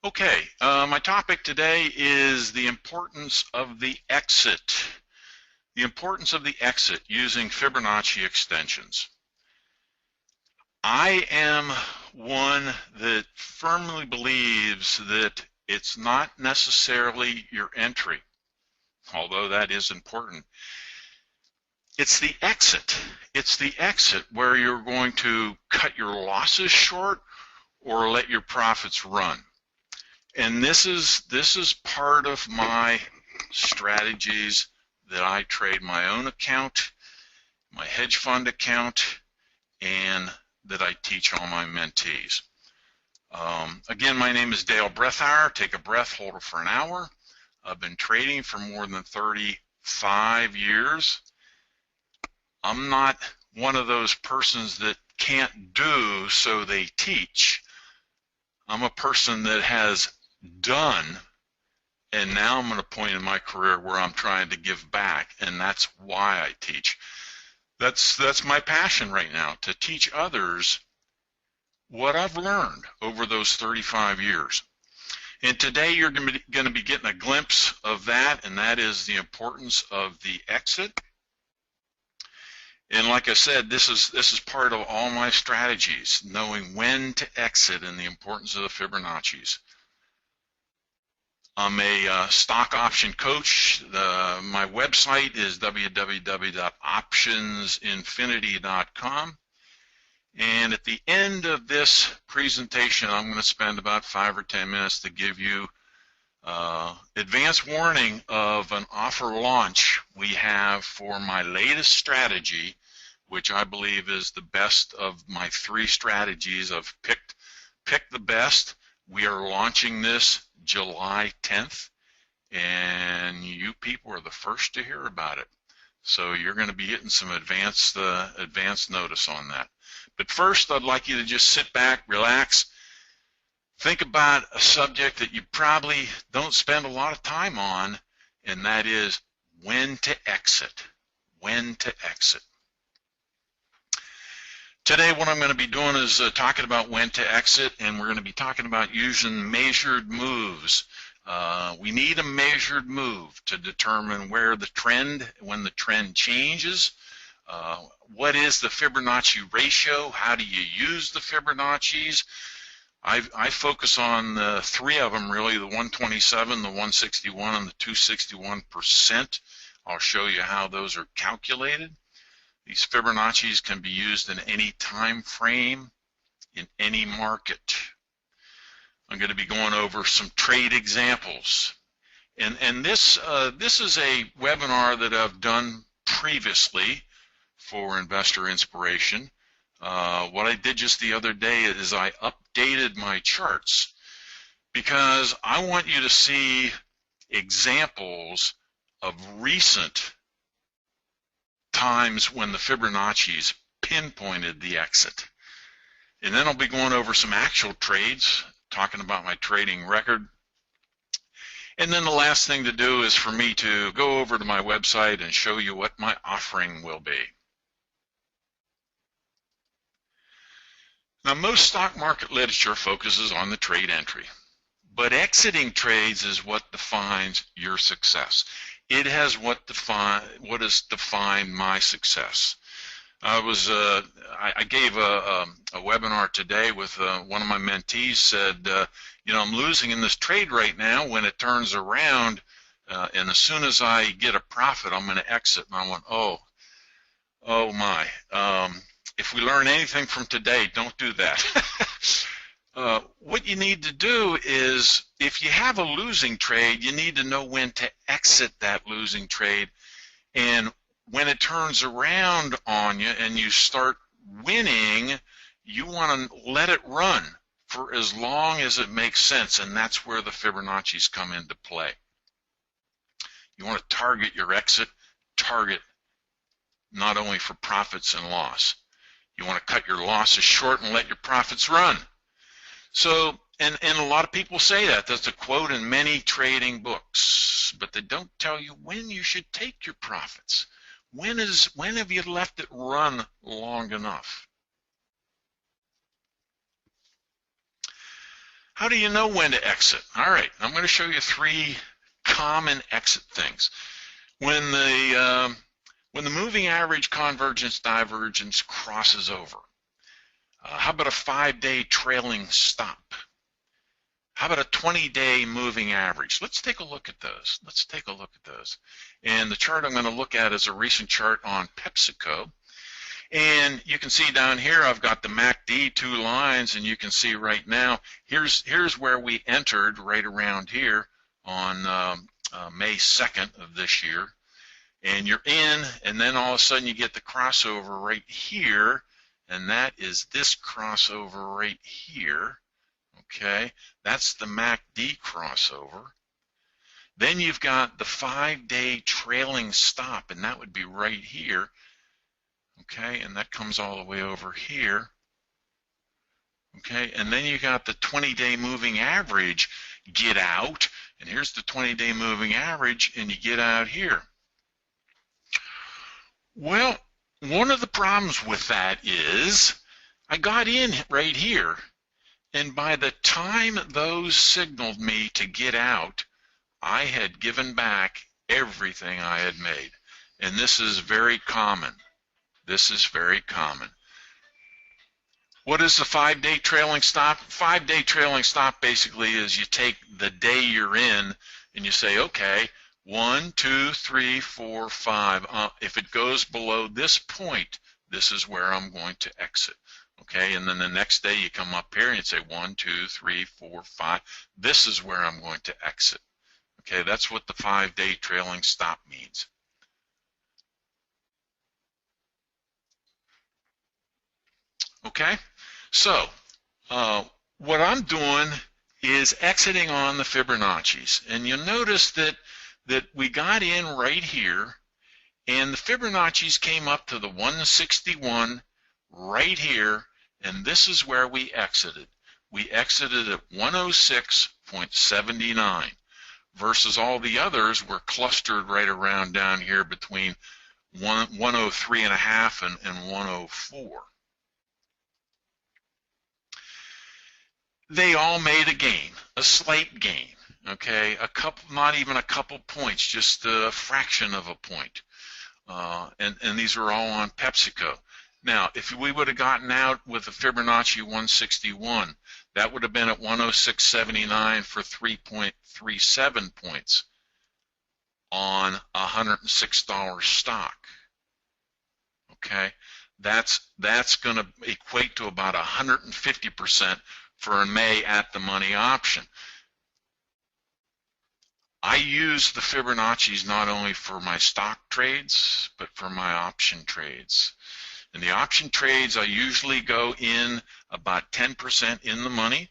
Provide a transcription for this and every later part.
Okay, my topic today is the importance of the exit. The importance of the exit using Fibonacci extensions. I am one that firmly believes that it's not necessarily your entry, although that is important. It's the exit. It's the exit where you're going to cut your losses short or let your profits run. And this is part of my strategies that I trade my own account, my hedge fund account, and that I teach all my mentees. Again, my name is Dale Brethauer. Take a breath, hold it for an hour. I've been trading for more than 35 years. I'm not one of those persons that can't do, so they teach. I'm a person that has done, and now I'm at a point in my career where I'm trying to give back, and that's why I teach. That's my passion right now, to teach others what I've learned over those 35 years. And today you're going to be getting a glimpse of that, and that is the importance of the exit. And like I said, this is part of all my strategies, knowing when to exit and the importance of the Fibonacci's. I'm a stock option coach. My website is www.optionsinfinity.com. And at the end of this presentation, I'm going to spend about 5 or 10 minutes to give you advance warning of an offer launch we have for my latest strategy, which I believe is the best of my 3 strategies. I've picked the best. We are launching this July 10th, and you people are the first to hear about it. So you're going to be getting some advanced notice on that. But first, I'd like you to just sit back, relax, think about a subject that you probably don't spend a lot of time on, and that is when to exit. When to exit. Today, what I'm going to be doing is talking about when to exit, and we're going to be talking about using measured moves. We need a measured move to determine when the trend changes. What is the Fibonacci ratio? How do you use the Fibonacci's? I focus on the 3 of them really, the 127, the 161, and the 261%. I'll show you how those are calculated. These Fibonacci's can be used in any time frame, in any market. I'm going to be going over some trade examples. And this is a webinar that I've done previously for Investor Inspiration. What I did just the other day is I updated my charts because I want you to see examples of recent times when the Fibonacci's pinpointed the exit. And then I'll be going over some actual trades, talking about my trading record. And then the last thing to do is for me to go over to my website and show you what my offering will be. Now, most stock market literature focuses on the trade entry, but exiting trades is what defines your success. It has what has defined my success. I gave a webinar today with one of my mentees. Said, you know, I'm losing in this trade right now. When it turns around, and as soon as I get a profit, I'm going to exit. And I went, oh my. If we learn anything from today, don't do that. What you need to do is, if you have a losing trade, you need to know when to exit that losing trade. And when it turns around on you and you start winning, you want to let it run for as long as it makes sense, and that's where the Fibonacci's come into play. You want to target your exit, target not only for profits and loss. You want to cut your losses short and let your profits run. So, and a lot of people say that. That's a quote in many trading books, but they don't tell you when you should take your profits. When have you left it run long enough? How do you know when to exit? All right, I'm going to show you 3 common exit things. When the moving average convergence divergence crosses over. How about a 5-day trailing stop? How about a 20-day moving average? Let's take a look at those. Let's take a look at those. And the chart I'm going to look at is a recent chart on PepsiCo. And you can see down here I've got the MACD 2 lines, and you can see right now here's where we entered right around here on May 2nd of this year. And you're in, and then all of a sudden you get the crossover right here, and that is this crossover right here. Okay, that's the MACD crossover. Then you've got the 5-day trailing stop, and that would be right here. Okay, and that comes all the way over here. Okay, and then you got the 20-day moving average get out, and here's the 20-day moving average, and you get out here. Well, one of the problems with that is I got in right here, and by the time those signaled me to get out, I had given back everything I had made. And this is very common. This is very common. What is the 5-day trailing stop? 5-day trailing stop basically is you take the day you're in and you say, okay, 1, 2, 3, 4, 5. If it goes below this point, this is where I'm going to exit. Okay, and then the next day you come up here and you say 1, 2, 3, 4, 5. This is where I'm going to exit. Okay, that's what the 5-day trailing stop means. Okay, so what I'm doing is exiting on the Fibonacci's, and you'll notice that we got in right here, and the Fibonacci's came up to the 161 right here, and this is where we exited. We exited at 106.79 versus all the others were clustered right around down here between 103.5 and 104. They all made a gain, a slight gain, okay, a couple, not even a couple points, just a fraction of a point. And these are all on PepsiCo. Now, if we would have gotten out with a Fibonacci 161, that would have been at 106.79 for 3.37 points on a $106 stock. Okay, that's going to equate to about 150% for a May at the money option. I use the Fibonacci's not only for my stock trades, but for my option trades. In the option trades, I usually go in about 10% in the money,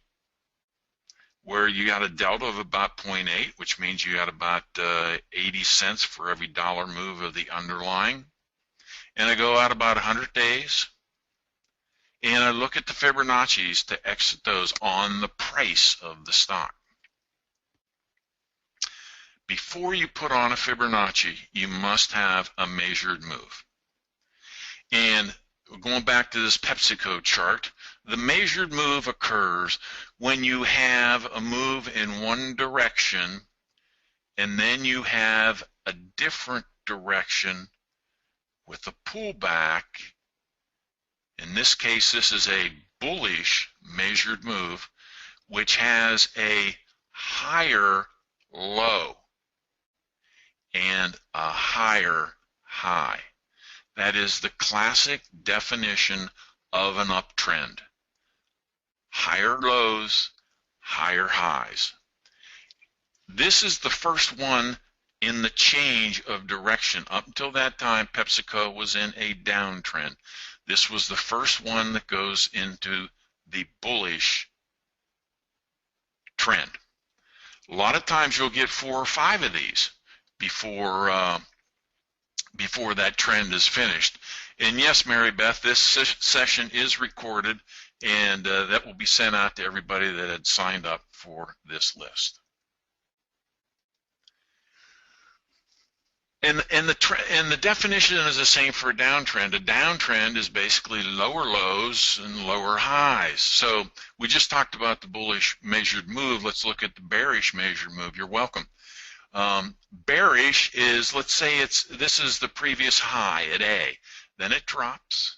where you got a delta of about 0.8, which means you got about 80 cents for every dollar move of the underlying. And I go out about 100 days, and I look at the Fibonacci's to exit those on the price of the stock. Before you put on a Fibonacci, you must have a measured move. And going back to this PepsiCo chart, the measured move occurs when you have a move in one direction and then you have a different direction with a pullback. In this case, this is a bullish measured move, which has a higher low and a higher high. That is the classic definition of an uptrend. Higher lows, higher highs. This is the first one in the change of direction. Up until that time, PepsiCo was in a downtrend. This was the first one that goes into the bullish trend. A lot of times you'll get 4 or 5 of these before that trend is finished. And yes, Mary Beth, this session is recorded, and that will be sent out to everybody that had signed up for this list. And the definition is the same for a downtrend. A downtrend is basically lower lows and lower highs. So we just talked about the bullish measured move. Let's look at the bearish measured move. You're welcome. Bearish is, let's say this is the previous high at A. Then it drops.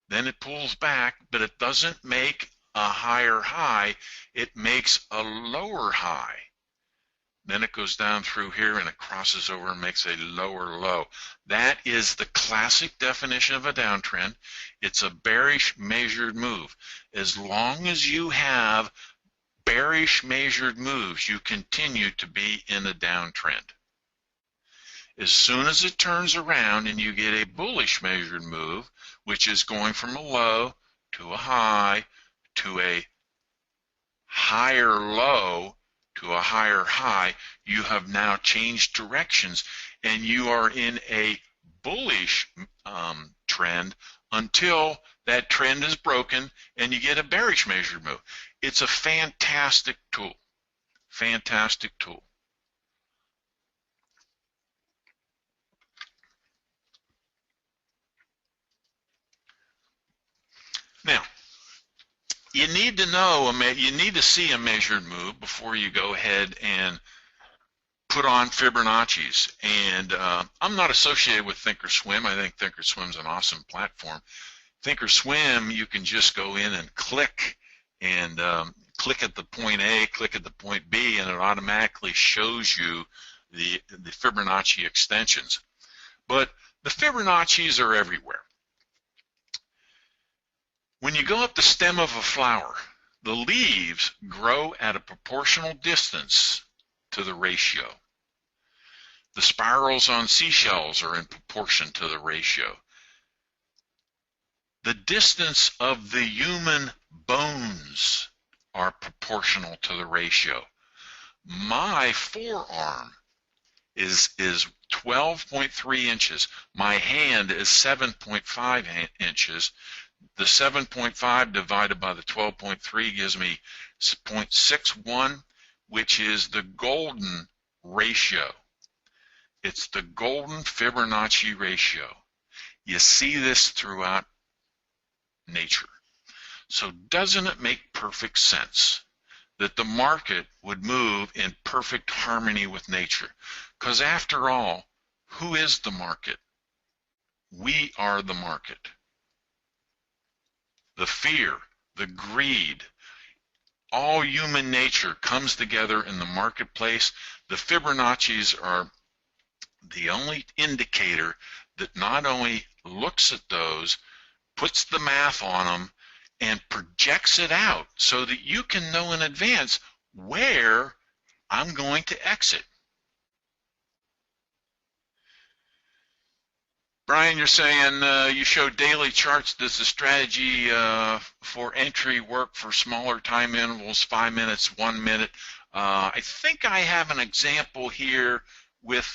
Then it pulls back, but it doesn't make a higher high. It makes a lower high. Then it goes down through here and it crosses over and makes a lower low. That is the classic definition of a downtrend. It's a bearish measured move. As long as you have bearish measured moves, you continue to be in a downtrend. As soon as it turns around and you get a bullish measured move, which is going from a low to a high to a higher low to a higher high, you have now changed directions and you are in a bullish trend until that trend is broken and you get a bearish measured move. It's a fantastic tool. Fantastic tool. Now, you need to see a measured move before you go ahead and put on Fibonacci's. And I'm not associated with Thinkorswim. I think Thinkorswim's an awesome platform. Thinkorswim, you can just go in and click at the point A, click at the point B, and it automatically shows you the Fibonacci extensions. But the Fibonacci's are everywhere. When you go up the stem of a flower, the leaves grow at a proportional distance to the ratio. The spirals on seashells are in proportion to the ratio. The distance of the human bones are proportional to the ratio. My forearm is 12.3 inches. My hand is 7.5 inches. The 7.5 divided by the 12.3 gives me 0.61, which is the golden ratio. It's the golden Fibonacci ratio. You see this throughout nature. So doesn't it make perfect sense that the market would move in perfect harmony with nature? Because after all, who is the market? We are the market. The fear, the greed, all human nature comes together in the marketplace. The Fibonacci's are the only indicator that not only looks at those, puts the math on them, and projects it out so that you can know in advance where I'm going to exit. Brian, you're saying you show daily charts. Does the strategy for entry work for smaller time intervals, 5 minutes, 1 minute? I think I have an example here with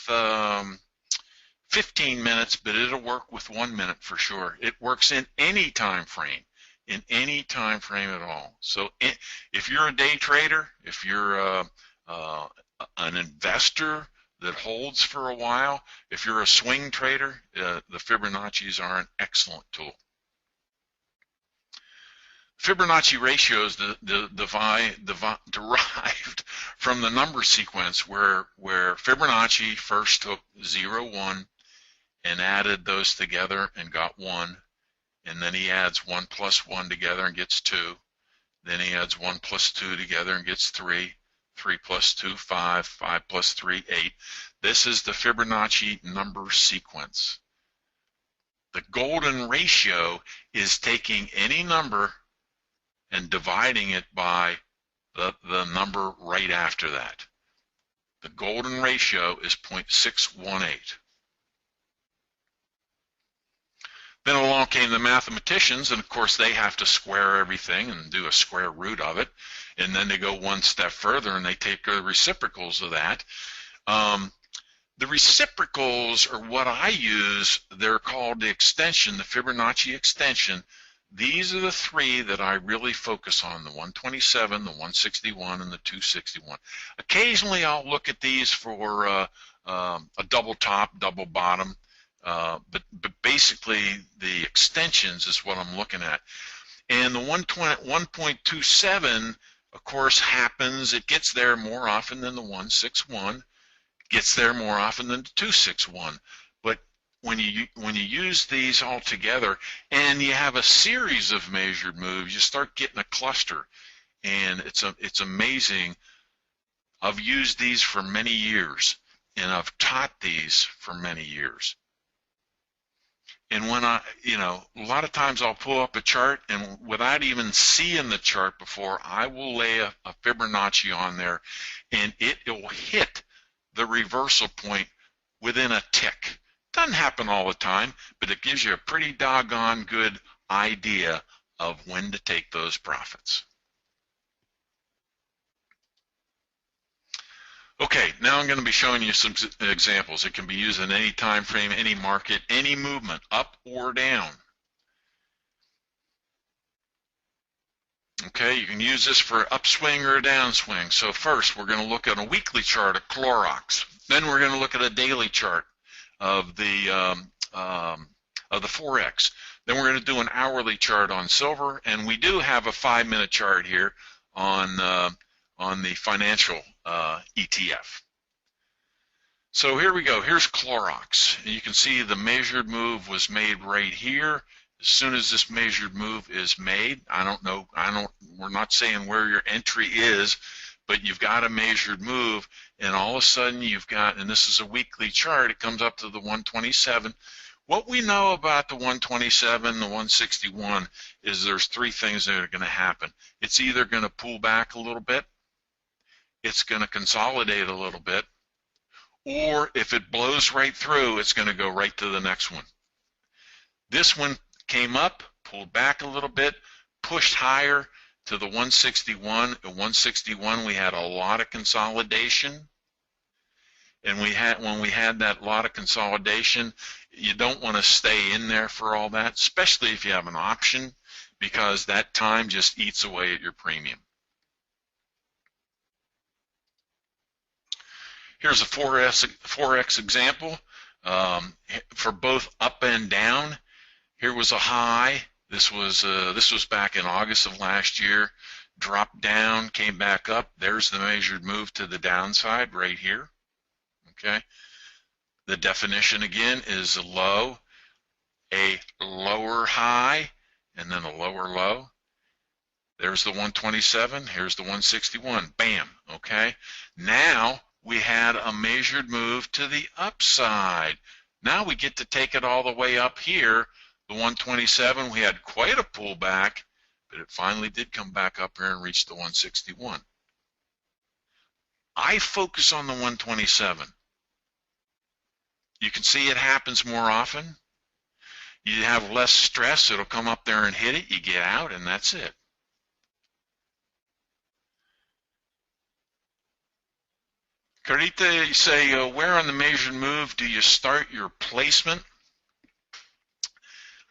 15 minutes, but it'll work with 1 minute for sure. It works in any time frame, at all. So if you're a day trader, if you're an investor that holds for a while, if you're a swing trader, the Fibonacci's are an excellent tool. Fibonacci ratio is derived from the number sequence where Fibonacci first took 0, 1 and added those together and got 1, and then he adds 1 plus 1 together and gets 2, then he adds 1 plus 2 together and gets 3, 3 plus 2, 5, 5 plus 3, 8. This is the Fibonacci number sequence. The golden ratio is taking any number and dividing it by the number right after that. The golden ratio is 0.618. Then along came the mathematicians, and of course they have to square everything and do a square root of it, and then they go one step further and they take the reciprocals of that. The reciprocals are what I use. They're called the extension, the Fibonacci extension. These are the three that I really focus on, the 127, the 161, and the 261. Occasionally I'll look at these for a double top, double bottom, but basically the extensions is what I'm looking at. And the 1.27, of course, happens. It gets there more often than the 161. Gets there more often than the 261. But when you use these all together and you have a series of measured moves, you start getting a cluster, and it's amazing. I've used these for many years, and I've taught these for many years. And when a lot of times I'll pull up a chart, and without even seeing the chart before, I will lay a Fibonacci on there, and it will hit the reversal point within a tick. Doesn't happen all the time, but it gives you a pretty doggone good idea of when to take those profits. Okay, now I'm going to be showing you some examples. It can be used in any time frame, any market, any movement, up or down. Okay, you can use this for upswing or a downswing. So first, we're going to look at a weekly chart of Clorox. Then we're going to look at a daily chart of the Forex. Then we're going to do an hourly chart on silver, and we do have a 5-minute chart here on the financial ETF. So here we go. Here's Clorox. And you can see the measured move was made right here. As soon as this measured move is made, we're not saying where your entry is, but you've got a measured move, and all of a sudden you've got, and this is a weekly chart, it comes up to the 127. What we know about the 127, the 161, is there's 3 things that are going to happen. It's either going to pull back a little bit, it's going to consolidate a little bit, or if it blows right through, it's going to go right to the next one. This one came up, pulled back a little bit, pushed higher to the 161. At 161, we had a lot of consolidation. And when we had that lot of consolidation, you don't want to stay in there for all that, especially if you have an option, because that time just eats away at your premium. Here's a Forex example for both up and down. Here was a high. This was back in August of last year. Dropped down, came back up. There's the measured move to the downside right here. Okay. The definition again is a low, a lower high, and then a lower low. There's the 127. Here's the 161. Bam. Okay. Now we had a measured move to the upside. Now we get to take it all the way up here. The 127, we had quite a pullback, but it finally did come back up here and reach the 161. I focus on the 127. You can see it happens more often. You have less stress. It'll come up there and hit it. You get out, and that's it. Carita, you say, where on the measured move do you start your placement?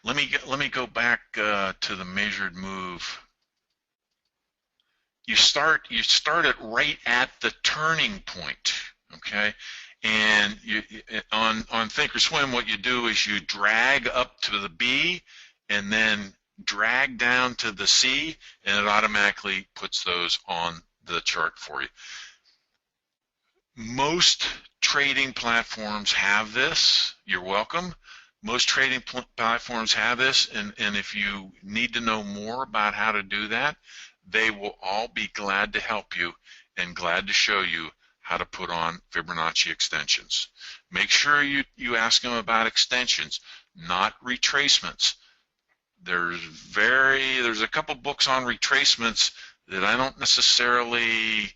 Let me go back to the measured move. You start it right at the turning point, okay? And on Thinkorswim, what you do is you drag up to the B and then drag down to the C, and it automatically puts those on the chart for you. Most trading platforms have this. You're welcome. Most trading platforms have this, and if you need to know more about how to do that, they will all be glad to help you and glad to show you how to put on Fibonacci extensions. Make sure you ask them about extensions, not retracements. There's a couple books on retracements that I don't necessarily,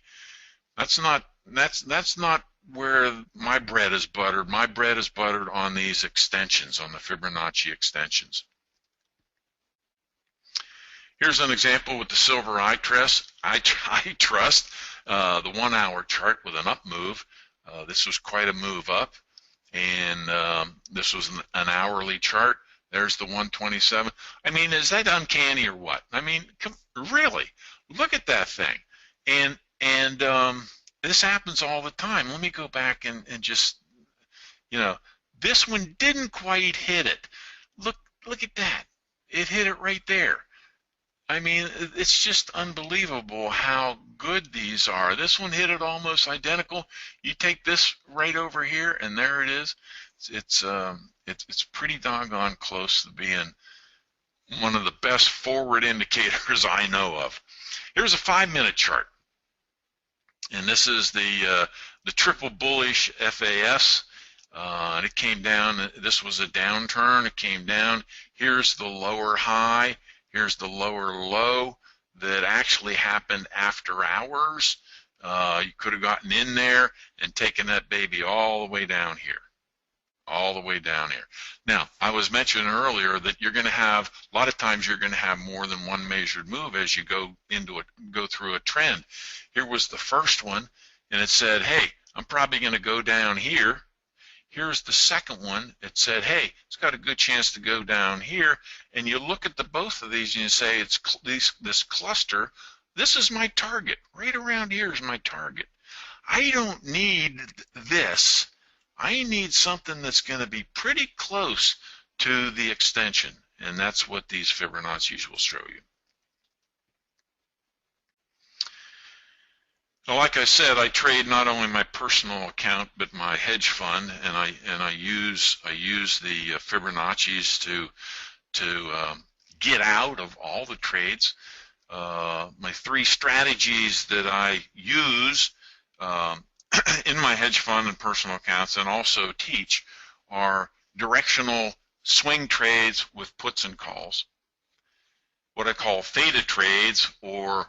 that's not where my bread is buttered. My bread is buttered on these extensions, on the Fibonacci extensions. Here's an example with the silver I trust, the 1 hour chart with an up move. This was quite a move up, and this was an hourly chart. There's the 127. I mean, is that uncanny or what? I mean, really, look at that thing. And this happens all the time. Let me go back and just You know, this one didn't quite hit it. Look at that. It hit it right there. I mean, it's just unbelievable how good these are. This one hit it almost identical. You take this right over here, and there it is. It's pretty doggone close to being one of the best forward indicators I know of. Here's a 5-minute chart, and this is the triple bullish FAS. And it came down. This was a downturn. It came down. Here's the lower high. Here's the lower low that actually happened after hours. You could have gotten in there and taken that baby all the way down here. All the way down here. Now, I was mentioning earlier that you're going to have, a lot of times you're going to have more than one measured move as you go through a trend. Here was the first one, and it said, hey, I'm probably going to go down here. Here's the second one. It said, hey, it's got a good chance to go down here. And you look at both of these and you say, it's this cluster. This is my target. Right around here is my target. I don't need this. I need something that's going to be pretty close to the extension. And that's what these Fibonacci's will show you. Now, like I said, I trade not only my personal account but my hedge fund, and I use the Fibonacci's to get out of all the trades. My 3 strategies that I use in my hedge fund and personal accounts, and also teach, are directional swing trades with puts and calls, what I call theta trades, or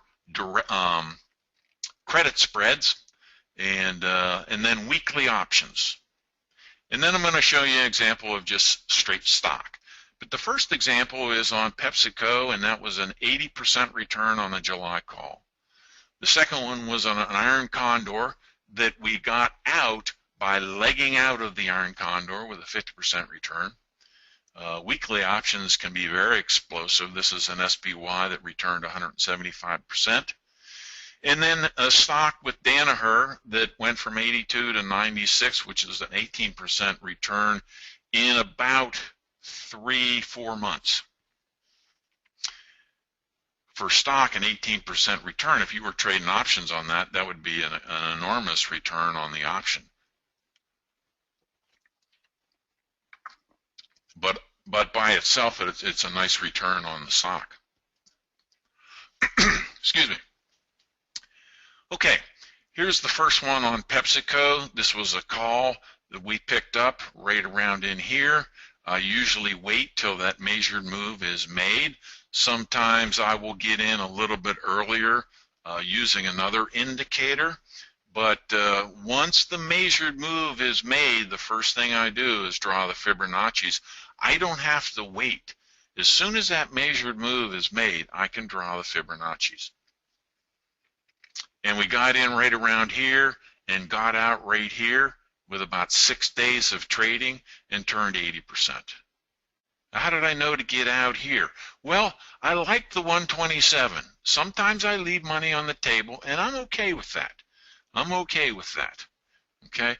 credit spreads, and then weekly options. And then I'm going to show you an example of just straight stock. But the first example is on PepsiCo, and that was an 80% return on the July call. The second one was on an iron condor that we got out by legging out of the iron condor with a 50% return. Weekly options can be very explosive. This is an SPY that returned 175%. And then a stock with Danaher that went from 82 to 96, which is an 18% return in about 3-4 months. For stock, an 18% return, if you were trading options on that, that would be an enormous return on the option. But by itself, it's a nice return on the stock. Excuse me. Okay, here's the first one on PepsiCo. This was a call that we picked up right around in here. I usually wait till that measured move is made. Sometimes I will get in a little bit earlier using another indicator. But once the measured move is made, the first thing I do is draw the Fibonacci's. I don't have to wait. As soon as that measured move is made, I can draw the Fibonacci's. And we got in right around here and got out right here with about 6 days of trading and turned 80%. Now, how did I know to get out here? Well, I like the 127. Sometimes I leave money on the table, and I'm okay with that. I'm okay with that. Okay?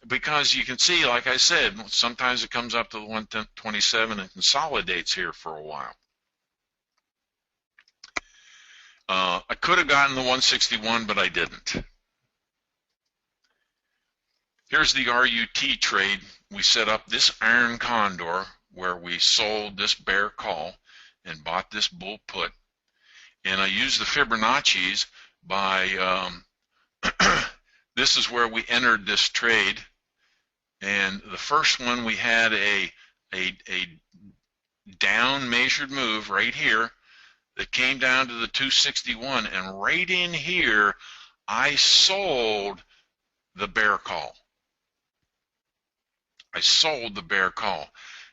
Because you can see, like I said, sometimes it comes up to the 127 and consolidates here for a while. I could have gotten the 161, but I didn't. Here's the RUT trade. We set up this iron condor where we sold this bear call and bought this bull put. And I used the Fibonacci's by, this is where we entered this trade. And the first one, we had a down measured move right here that came down to the 261, and right in here I sold the bear call. I sold the bear call.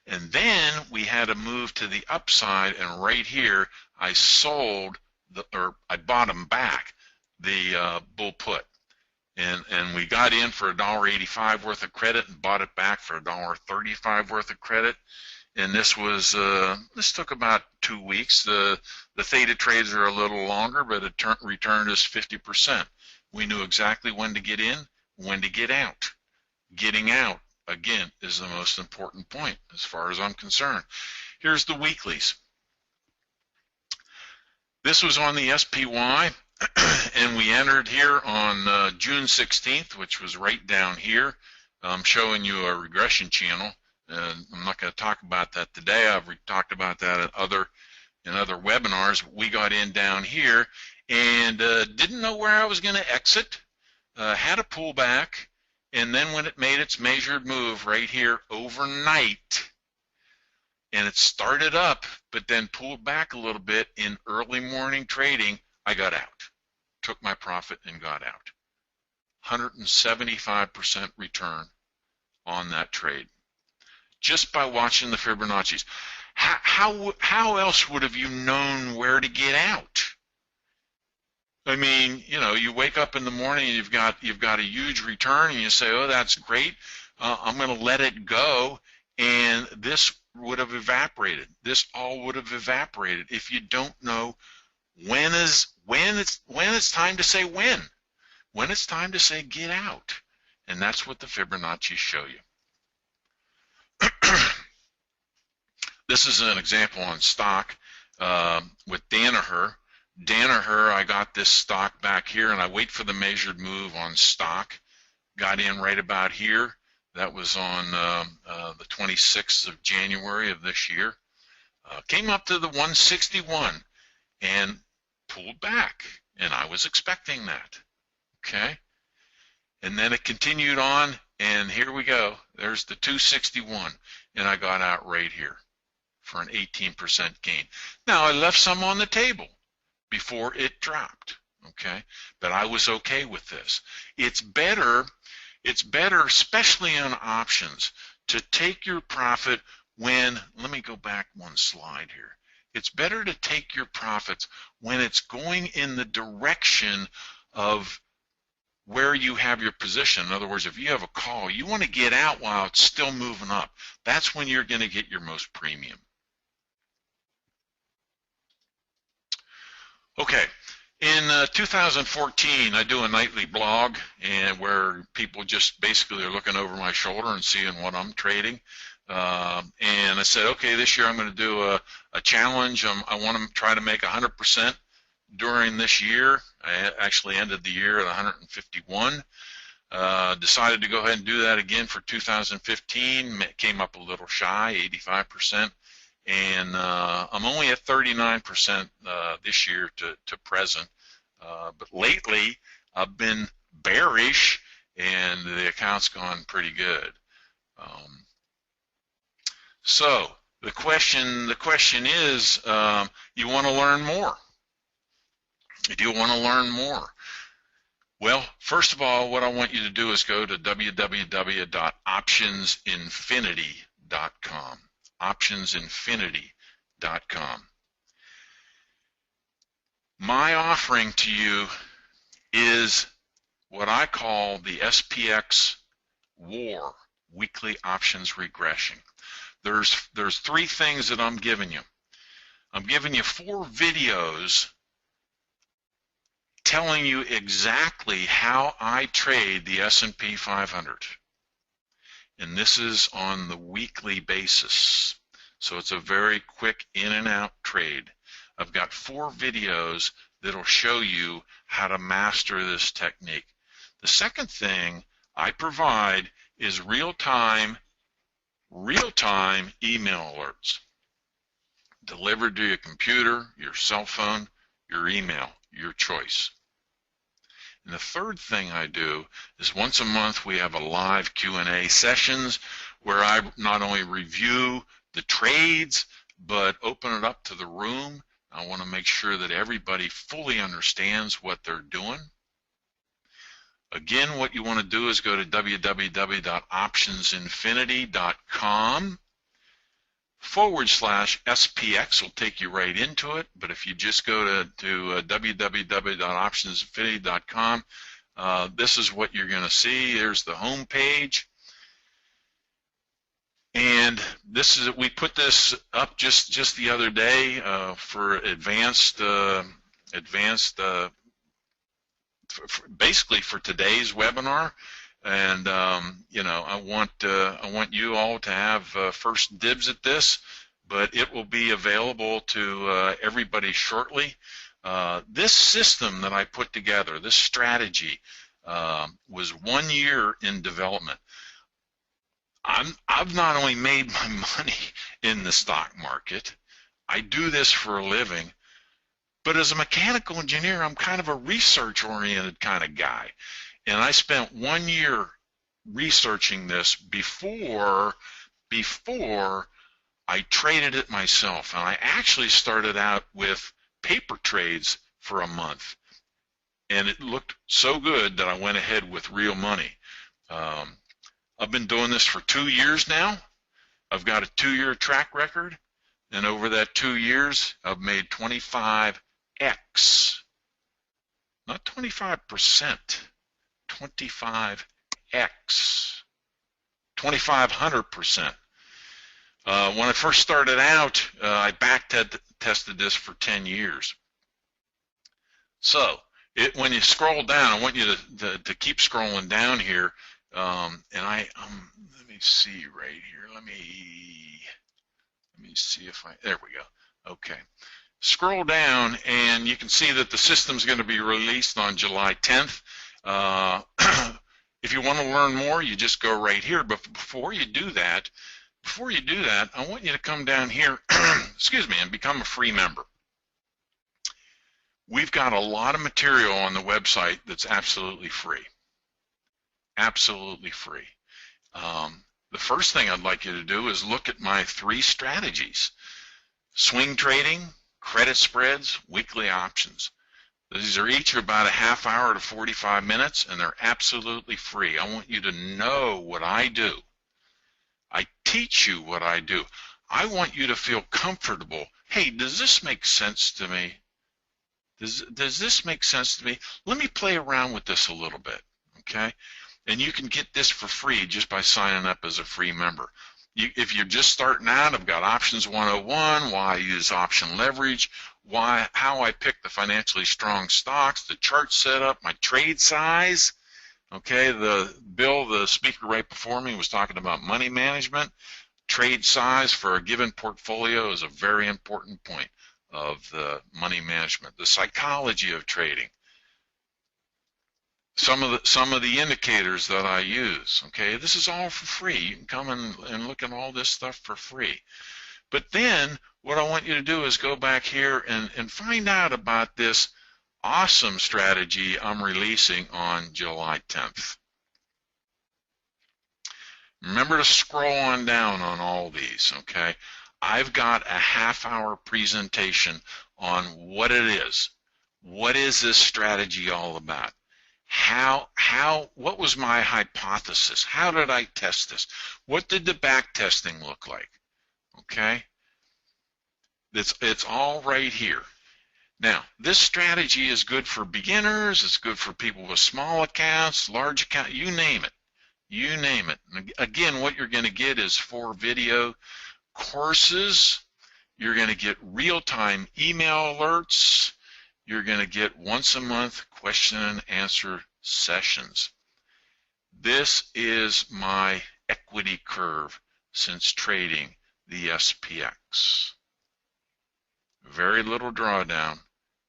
And then we had a move to the upside, and right here I sold I bought them back, the bull put. And we got in for $1.85 worth of credit and bought it back for $1.35 worth of credit. And this was this took about 2 weeks. The theta trades are a little longer, but it returned us 50%. We knew exactly when to get in, when to get out. Getting out again, is the most important point as far as I'm concerned. Here's the weeklies. This was on the SPY, and we entered here on June 16th, which was right down here. I'm showing you a regression channel, and I'm not going to talk about that today. I've talked about that in other webinars. We got in down here and didn't know where I was going to exit, had a pullback, and then when it made its measured move right here overnight, and it started up, but then pulled back a little bit in early morning trading, I got out, took my profit and got out. 175% return on that trade, just by watching the Fibonacci's. How else would have you known where to get out? I mean, you know, you wake up in the morning and you've got a huge return, and you say, "Oh, that's great. I'm going to let it go," and this would have evaporated. This all would have evaporated if you don't know when it's time to say when it's time to say get out, and that's what the Fibonacci show you. This is an example on stock with Danaher. Danaher, I got this stock back here, and I wait for the measured move on stock. Got in right about here. That was on the 26th of January of this year. Came up to the 161 and pulled back, and I was expecting that. Okay, and then it continued on, and here we go. There's the 261, and I got out right here for an 18% gain. Now I left some on the table before it dropped. Okay, but I was okay with this. It's better, especially on options, to take your profit when, let me go back one slide here. It's better to take your profits when it's going in the direction of where you have your position. In other words, if you have a call, you want to get out while it's still moving up. That's when you're going to get your most premium. Okay. In 2014, I do a nightly blog, and where people just basically are looking over my shoulder and seeing what I'm trading. And I said, okay, this year I'm going to do a challenge. I want to try to make 100% during this year. I actually ended the year at 151. Decided to go ahead and do that again for 2015. Came up a little shy, 85%. And I'm only at 39% this year to present. But lately, I've been bearish, and the account's gone pretty good. So the question is, you want to learn more? Do you want to learn more? Well, first of all, what I want you to do is go to www.optionsinfinity.com. optionsinfinity.com. My offering to you is what I call the SPX War, Weekly Options Regression. There's three things that I'm giving you. I'm giving you 4 videos telling you exactly how I trade the S&P 500. And this is on the weekly basis. So it's a very quick in and out trade. I've got 4 videos that'll show you how to master this technique. The second thing I provide is real-time email alerts delivered to your computer, your cell phone, your email, your choice. And the third thing I do is once a month we have a live Q&A sessions where I not only review the trades but open it up to the room. I want to make sure that everybody fully understands what they're doing. Again, what you want to do is go to www.optionsinfinity.com/SPX will take you right into it. But if you just go to www.optionsinfinity.com, this is what you're going to see. There's the home page. And this is, we put this up just the other day for basically for today's webinar. and you know, I want you all to have first dibs at this, but it will be available to everybody shortly. This system that I put together, this strategy, was 1 year in development. I've not only made my money in the stock market, I do this for a living, but as a mechanical engineer, I'm kind of a research-oriented kind of guy. And I spent 1 year researching this before I traded it myself. And I actually started out with paper trades for a month. And it looked so good that I went ahead with real money. I've been doing this for 2 years now. I've got a 2-year track record. And over that 2 years, I've made 25x. Not 25%, 25x. 2,500%. When I first started out, I back tested this for 10 years. So when you scroll down, I want you to keep scrolling down here. And let me see right here. Let me see if there we go. Okay. Scroll down and you can see that the system's going to be released on July 10th. If you want to learn more, you just go right here. But before you do that, I want you to come down here, excuse me, and become a free member. We've got a lot of material on the website that's absolutely free. Absolutely free. The first thing I'd like you to do is look at my 3 strategies: swing trading, credit spreads, weekly options. These are each about a half hour to 45 minutes, and they're absolutely free. I want you to know what I do. I teach you what I do. I want you to feel comfortable. Hey, does this make sense to me? Does this make sense to me? Let me play around with this a little bit, okay? And you can get this for free just by signing up as a free member. If you're just starting out, I've got Options 101, why I use option leverage, how I pick the financially strong stocks, the chart setup, my trade size. Okay, the speaker right before me was talking about money management. Trade size for a given portfolio is a very important point of the money management. The psychology of trading. Some of the indicators that I use. Okay, this is all for free. You can come and look at all this stuff for free. But then what I want you to do is go back here and find out about this awesome strategy I'm releasing on July 10th. Remember to scroll on down on all these, okay? I've got a half-hour presentation on what it is. What is this strategy all about? What was my hypothesis? How did I test this? What did the back testing look like? Okay? It's all right here. Now, this strategy is good for beginners, it's good for people with small accounts, large accounts, you name it. You name it. And again, what you're going to get is 4 video courses. You're going to get real-time email alerts. You're going to get once a month question and answer sessions. This is my equity curve since trading the SPX. Very little drawdown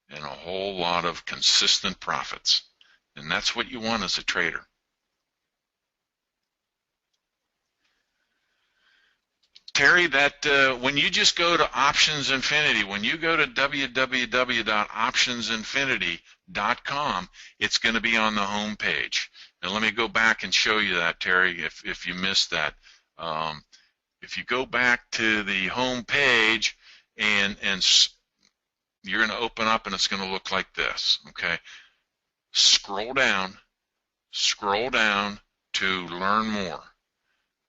and a whole lot of consistent profits. And that's what you want as a trader. Terry, when you just go to Options Infinity, when you go to www.optionsinfinity.com, it's going to be on the home page. And let me go back and show you that, Terry, if you missed that. If you go back to the home page and you're going to open up and it's going to look like this, okay? Scroll down to learn more.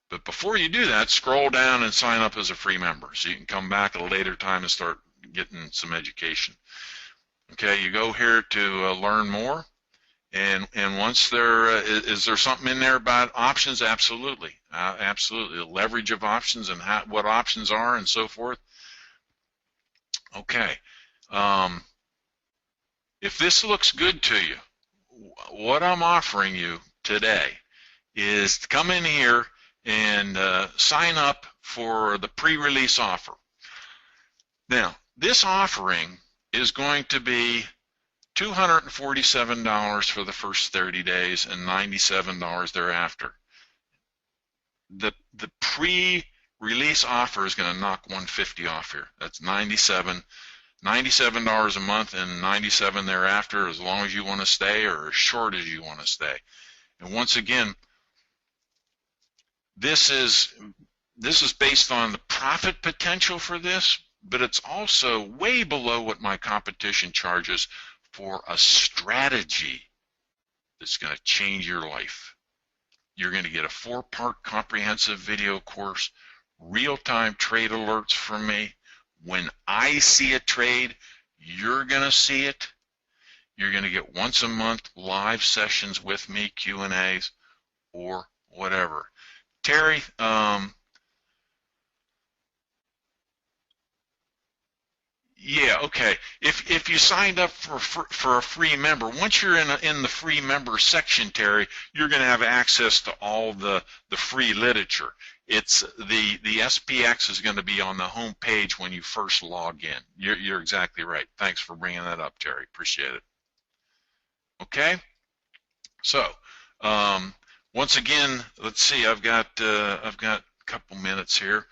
But before you do that, scroll down and sign up as a free member so you can come back at a later time and start getting some education. Okay, you go here to learn more, and once is there something in there about options? Absolutely, absolutely. The leverage of options and what options are and so forth. Okay, if this looks good to you, what I'm offering you today is to come in here and sign up for the pre-release offer. Now, this offering is going to be $247 for the first 30 days and $97 thereafter. The pre-release offer is going to knock $150 off here. That's $97 a month and $97 thereafter, as long as you want to stay or as short as you want to stay. And once again, this is based on the profit potential for this, but it's also way below what my competition charges for a strategy that's going to change your life. You're going to get a 4-part comprehensive video course, real-time trade alerts from me. When I see a trade, you're going to see it. You're going to get once a month live sessions with me, Q&As, or whatever. Terry, yeah, okay. If you signed up for a free member, once you're in the free member section, Terry, you're going to have access to all the free literature. It's the SPX is going to be on the home page when you first log in. You're exactly right. Thanks for bringing that up, Terry. Appreciate it. Okay. So once again, let's see. I've got a couple minutes here.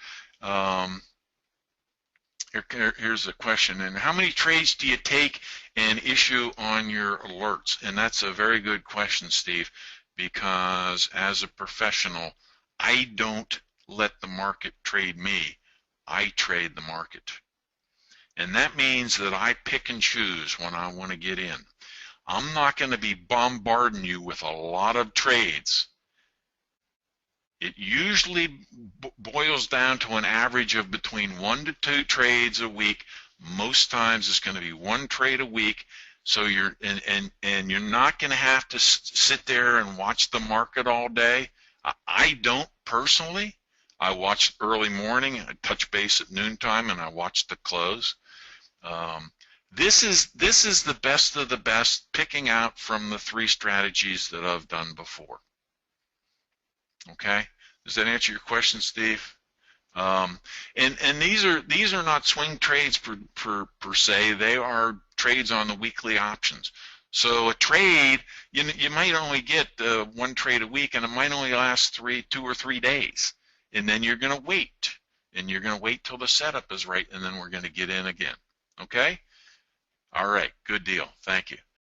Here's a question. And how many trades do you take and issue on your alerts? And that's a very good question, Steve, because as a professional, I don't let the market trade me. I trade the market. And that means that I pick and choose when I want to get in. I'm not going to be bombarding you with a lot of trades. It usually boils down to an average of between 1 to 2 trades a week. Most times it's going to be 1 trade a week. So you're you're not going to have to sit there and watch the market all day. I don't personally. I watch early morning, I touch base at noontime, and I watch the close. This is the best of the best, picking out from the 3 strategies that I've done before. Okay, does that answer your question, Steve? And these are not swing trades per se. They are trades on the weekly options. So a trade, you might only get 1 trade a week, and it might only last 2 or 3 days, and then you're going to wait, and you're going to wait till the setup is right, and then we're going to get in again. Okay? All right, good deal. Thank you.